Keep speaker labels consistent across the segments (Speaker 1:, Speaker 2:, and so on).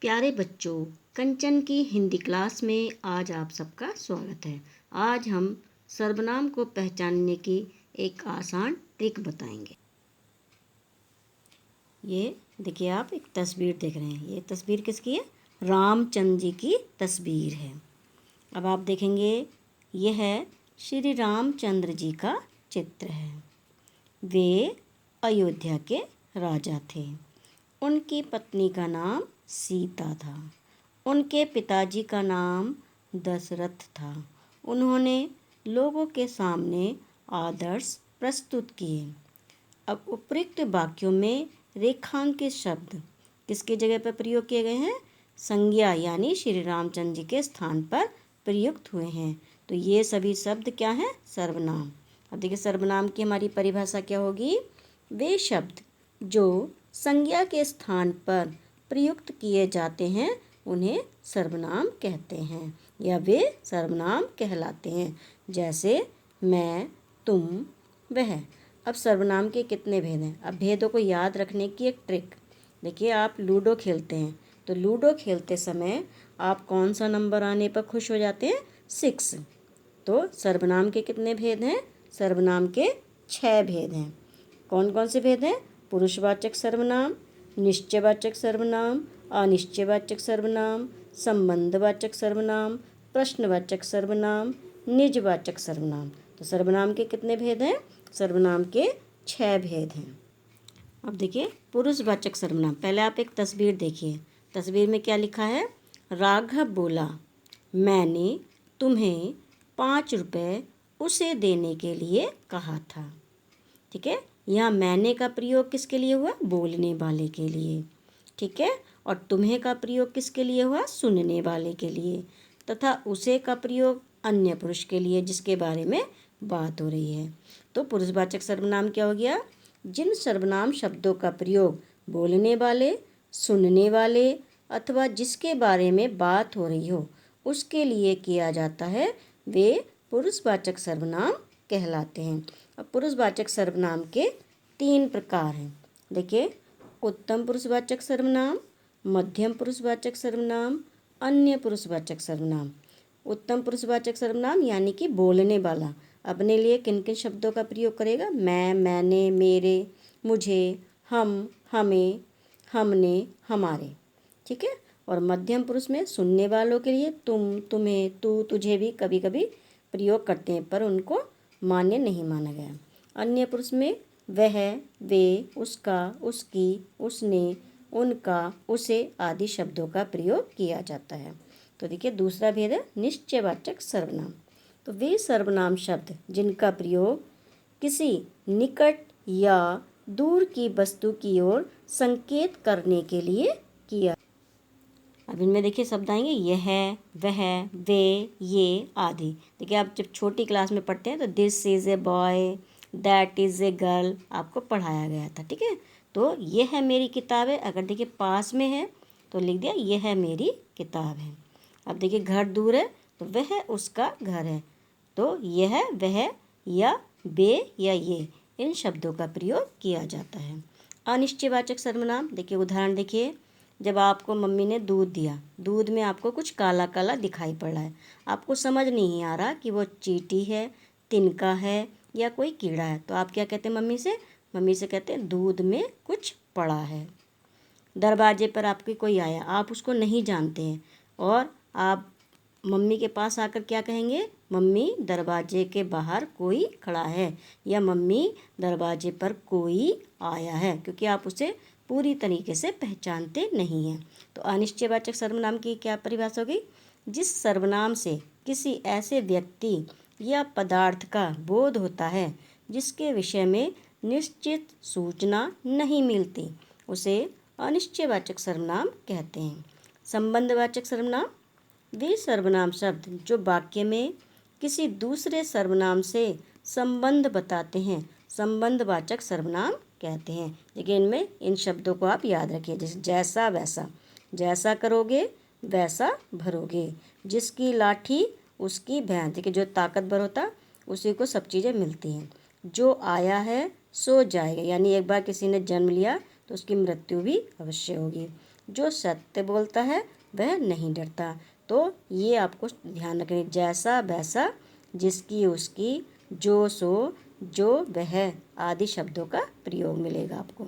Speaker 1: प्यारे बच्चों, कंचन की हिंदी क्लास में आज आप सबका स्वागत है। आज हम सर्वनाम को पहचानने की एक आसान ट्रिक बताएंगे। ये देखिए, आप एक तस्वीर देख रहे हैं। ये तस्वीर किसकी है? रामचंद्र जी की तस्वीर है। अब आप देखेंगे, यह है श्री रामचंद्र जी का चित्र है। वे अयोध्या के राजा थे। उनकी पत्नी का नाम सीता था। उनके पिताजी का नाम दशरथ था। उन्होंने लोगों के सामने आदर्श प्रस्तुत किए। अब उपयुक्त वाक्यों में रेखांकित शब्द किसकी जगह पर प्रयोग किए गए हैं? संज्ञा यानी श्री रामचंद्र जी के स्थान पर प्रयुक्त हुए हैं। तो ये सभी शब्द क्या हैं? सर्वनाम। अब देखिए, सर्वनाम की हमारी परिभाषा क्या होगी? वे शब्द जो संज्ञा के स्थान पर प्रयुक्त किए जाते हैं उन्हें सर्वनाम कहते हैं या वे सर्वनाम कहलाते हैं। जैसे मैं, तुम, वह। अब सर्वनाम के कितने भेद हैं? अब भेदों को याद रखने की एक ट्रिक देखिए, आप लूडो खेलते हैं तो लूडो खेलते समय आप कौन सा नंबर आने पर खुश हो जाते हैं? 6। तो सर्वनाम के कितने भेद हैं? सर्वनाम के 6 भेद हैं। कौन कौन से भेद हैं? पुरुषवाचक सर्वनाम, निश्चयवाचक सर्वनाम, अनिश्चयवाचक सर्वनाम, संबंधवाचक सर्वनाम, प्रश्नवाचक सर्वनाम, निजवाचक सर्वनाम। तो सर्वनाम के कितने भेद हैं? सर्वनाम के 6 भेद हैं। अब देखिए, पुरुषवाचक सर्वनाम। पहले आप एक तस्वीर देखिए। तस्वीर में क्या लिखा है? राघव बोला, मैंने तुम्हें 5 रुपये उसे देने के लिए कहा था। ठीक है, यहाँ मैंने का प्रयोग किसके लिए हुआ? बोलने वाले के लिए। ठीक है, और तुम्हें का प्रयोग किसके लिए हुआ? सुनने वाले के लिए। तथा उसे का प्रयोग अन्य पुरुष के लिए जिसके बारे में बात हो रही है। तो पुरुषवाचक सर्वनाम क्या हो गया? जिन सर्वनाम शब्दों का प्रयोग बोलने वाले, सुनने वाले अथवा जिसके बारे में बात हो रही हो उसके लिए किया जाता है, वे पुरुषवाचक सर्वनाम कहलाते हैं। अब पुरुषवाचक सर्वनाम के 3 प्रकार हैं। देखिए, उत्तम पुरुषवाचक सर्वनाम, मध्यम पुरुषवाचक सर्वनाम, अन्य पुरुषवाचक सर्वनाम। उत्तम पुरुषवाचक सर्वनाम यानी कि बोलने वाला अपने लिए किन किन शब्दों का प्रयोग करेगा? मैं, मैंने, मेरे, मुझे, हम, हमें, हमने, हमारे। ठीक है, और मध्यम पुरुष में सुनने वालों के लिए तुम, तुम्हें, तू, तुझे भी कभी कभी प्रयोग करते हैं पर उनको मान्य नहीं माना गया। अन्य पुरुष में वह, वे, उसका, उसकी, उसने, उनका, उसे आदि शब्दों का प्रयोग किया जाता है। तो देखिए, दूसरा भेद है निश्चयवाचक सर्वनाम। तो वे सर्वनाम शब्द जिनका प्रयोग किसी निकट या दूर की वस्तु की ओर संकेत करने के लिए किया। अब इनमें देखिए शब्द आएंगे यह, वह, वे, ये आदि। देखिए, आप जब छोटी क्लास में पढ़ते हैं तो this is a boy, that is a girl आपको पढ़ाया गया था। ठीक है, तो यह है मेरी किताब है। अगर देखिए पास में है तो लिख दिया यह है मेरी किताब है। अब देखिए, घर दूर है तो वह उसका घर है। तो यह, वह या वे या ये इन शब्दों का प्रयोग किया जाता है। अनिश्चयवाचक सर्वनाम। देखिए, उदाहरण देखिए, जब आपको मम्मी ने दूध दिया, दूध में आपको कुछ काला काला दिखाई पड़ रहा है, आपको समझ नहीं आ रहा कि वो चींटी है, तिनका है या कोई कीड़ा है, तो आप क्या कहते हैं मम्मी से? मम्मी से कहते हैं दूध में कुछ पड़ा है। दरवाजे पर आपके कोई आया, आप उसको नहीं जानते हैं और आप मम्मी के पास आकर क्या कहेंगे? मम्मी, दरवाजे के बाहर कोई खड़ा है या मम्मी, दरवाजे पर कोई आया है, क्योंकि आप उसे पूरी तरीके से पहचानते नहीं हैं। तो अनिश्चयवाचक सर्वनाम की क्या परिभाषा होगी? जिस सर्वनाम से किसी ऐसे व्यक्ति या पदार्थ का बोध होता है जिसके विषय में निश्चित सूचना नहीं मिलती, उसे अनिश्चयवाचक सर्वनाम कहते हैं। संबंधवाचक सर्वनाम। वे सर्वनाम शब्द जो वाक्य में किसी दूसरे सर्वनाम से संबंध बताते हैं संबंधवाचक सर्वनाम कहते हैं। लेकिन इनमें इन शब्दों को आप याद रखिए, जैसे जैसा वैसा, जैसा करोगे वैसा भरोगे, जिसकी लाठी उसकी भैंस। देखिए, जो ताकतवर होता उसी को सब चीज़ें मिलती हैं। जो आया है सो जाएगा, यानी एक बार किसी ने जन्म लिया तो उसकी मृत्यु भी अवश्य होगी। जो सत्य बोलता है वह नहीं डरता। तो ये आपको ध्यान रखना, जैसा वैसा, जिसकी उसकी, जो सो, जो वह आदि शब्दों का प्रयोग मिलेगा आपको।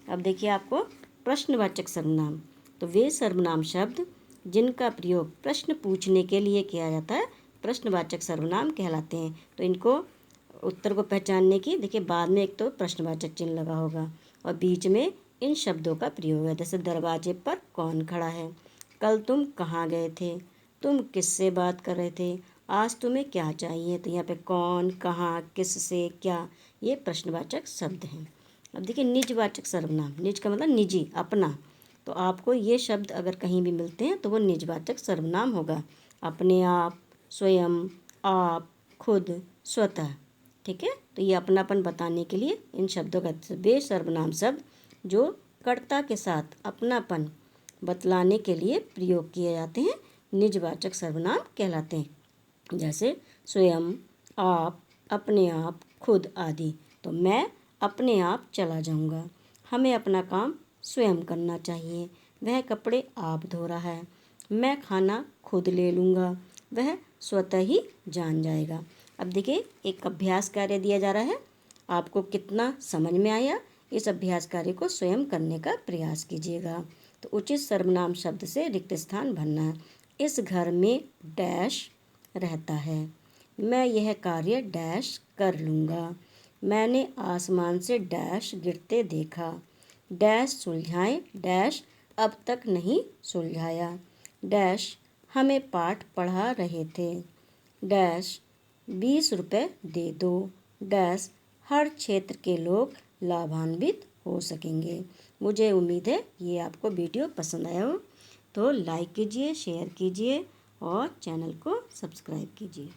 Speaker 1: अब देखिए आपको प्रश्नवाचक सर्वनाम। तो वे सर्वनाम शब्द जिनका प्रयोग प्रश्न पूछने के लिए किया जाता है प्रश्नवाचक सर्वनाम कहलाते हैं। तो इनको उत्तर को पहचानने की देखिए, बाद में एक तो प्रश्नवाचक चिन्ह लगा होगा और बीच में इन शब्दों का प्रयोग है। जैसे दरवाजे पर कौन खड़ा है, कल तुम कहाँ गए थे, तुम किससे बात कर रहे थे, आज तुम्हें क्या चाहिए। तो यहाँ पे कौन, कहाँ, किससे, क्या, ये प्रश्नवाचक शब्द हैं। अब देखिए निजवाचक सर्वनाम। निज का मतलब निजी, अपना। तो आपको ये शब्द अगर कहीं भी मिलते हैं तो वो निजवाचक सर्वनाम होगा। अपने आप, स्वयं, आप, खुद, स्वतः। ठीक है, तो ये अपनापन बताने के लिए इन शब्दों का वे सर्वनाम शब्द जो कर्ता के साथ अपनापन बतलाने के लिए प्रयोग किए जाते हैं निजवाचक सर्वनाम कहलाते हैं। जैसे स्वयं, आप, अपने आप, खुद आदि। तो मैं अपने आप चला जाऊंगा, हमें अपना काम स्वयं करना चाहिए, वह कपड़े आप धो रहा है, मैं खाना खुद ले लूँगा, वह स्वतः ही जान जाएगा। अब देखिए एक अभ्यास कार्य दिया जा रहा है, आपको कितना समझ में आया इस अभ्यास कार्य को स्वयं करने का प्रयास कीजिएगा। तो उचित सर्वनाम शब्द से रिक्त स्थान भरना है। इस घर में डैश रहता है, मैं यह कार्य डैश कर लूँगा, मैंने आसमान से डैश गिरते देखा, डैश सुलझाएं डैश अब तक नहीं सुलझाया, डैश हमें पाठ पढ़ा रहे थे, डैश 20 रुपये दे दो, डैश हर क्षेत्र के लोग लाभान्वित हो सकेंगे। मुझे उम्मीद है ये आपको वीडियो पसंद आया हो, तो लाइक कीजिए, शेयर कीजिए और चैनल को सब्सक्राइब कीजिए।